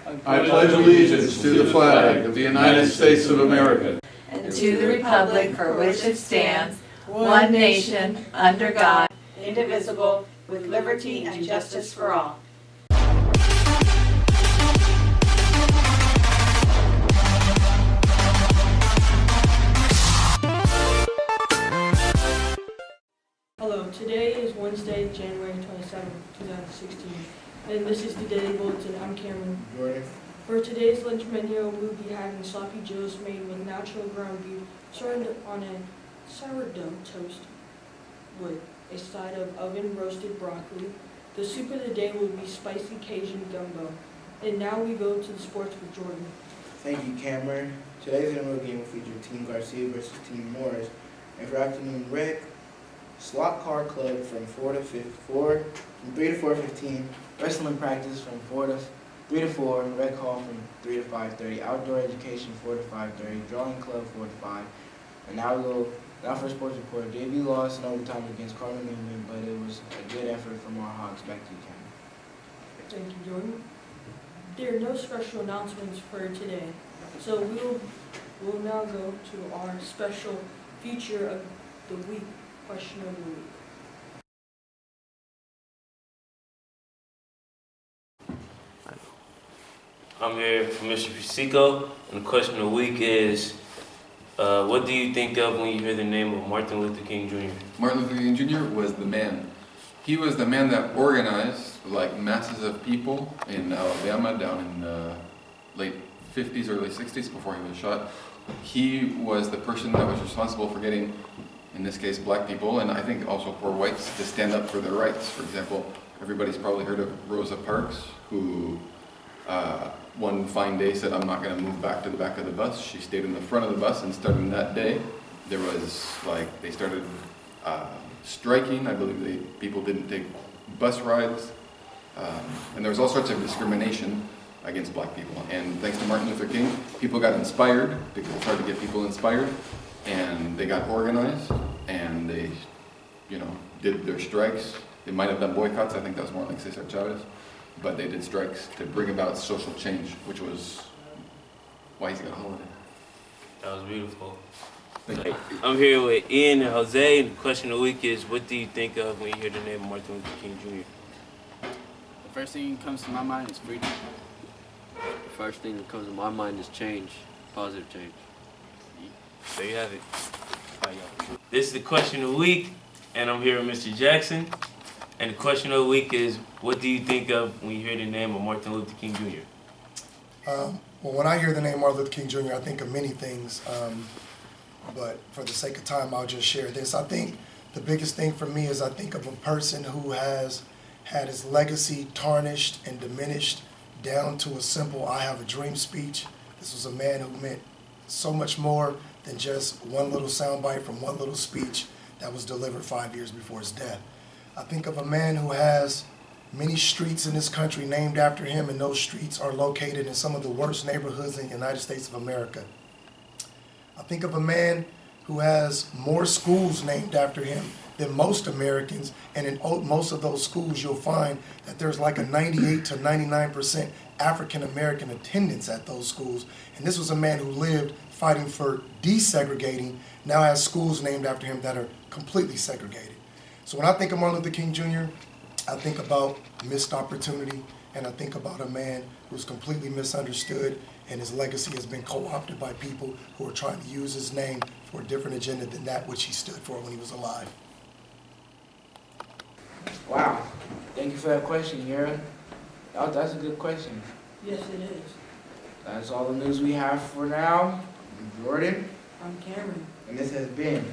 I pledge allegiance to the flag of the United States of America and to the republic for which it stands, one nation, under God, indivisible, with liberty and justice for all. Hello, today is Wednesday, January 27, 2016, and this is the Daily Bulletin. I'm Cameron. Jordan. For today's lunch menu, we'll be having sloppy joes made with natural ground beef, served on a sourdough toast with a side of oven-roasted broccoli. The soup of the day will be spicy Cajun gumbo. And now we go to the sports with Jordan. Thank you, Cameron. Today's inaugural game will feature Team Garcia versus Team Morris. And for afternoon rec, Slot Car Club from 3 to 4:15, wrestling practice from 3 to 4, rec hall from 3 to 5:30, outdoor education 4 to 5:30, drawing club 4 to 5. And now for sports report. JV lost in overtime against Cardinal Newman, but it was a good effort from our Hawks. Back to you, Cameron. Thank you, Jordan. There are no special announcements for today, so we'll now go to our special feature of the week, question of the week. I'm here for Mr. Fusico, and the question of the week is, what do you think of when you hear the name of Martin Luther King Jr.? Martin Luther King Jr. was the man. He was the man that organized like masses of people in Alabama down in the late 50s, early 60s before he was shot. He was the person that was responsible for getting, in this case, black people, and I think also poor whites, to stand up for their rights. For example, everybody's probably heard of Rosa Parks, who one fine day said, "I'm not going to move back to the back of the bus." She stayed in the front of the bus, and starting that day, there was they started striking. I believe people didn't take bus rides, and there was all sorts of discrimination against black people. And thanks to Martin Luther King, people got inspired. They started to get people inspired, and they got organized, and they, did their strikes. They might have done boycotts. I think that was more like Cesar Chavez. But they did strikes to bring about social change, which was why he's got a holiday. That was beautiful. Thank you. I'm here with Ian and Jose, and the question of the week is, what do you think of when you hear the name of Martin Luther King Jr.? The first thing that comes to my mind is freedom. The first thing that comes to my mind is change, positive change. There you have it. This is the question of the week, and I'm here with Mr. Jackson. And the question of the week is, what do you think of when you hear the name of Martin Luther King Jr.? Well, when I hear the name Martin Luther King Jr., I think of many things, but for the sake of time, I'll just share this. I think the biggest thing for me is I think of a person who has had his legacy tarnished and diminished down to a simple "I have a dream" speech. This was a man who meant so much more than just one little soundbite from one little speech that was delivered 5 years before his death. I think of a man who has many streets in this country named after him, and those streets are located in some of the worst neighborhoods in the United States of America. I think of a man who has more schools named after him than most Americans, and in most of those schools you'll find that there's like a 98 to 99% African American attendance at those schools. And this was a man who lived fighting for desegregating, now has schools named after him that are completely segregated. So when I think of Martin Luther King Jr., I think about missed opportunity, and I think about a man who's completely misunderstood, and his legacy has been co-opted by people who are trying to use his name for a different agenda than that which he stood for when he was alive. Wow. Thank you for that question, Yara. That's a good question. Yes, it is. That's all the news we have for now. I'm Jordan. I'm Cameron. And this has been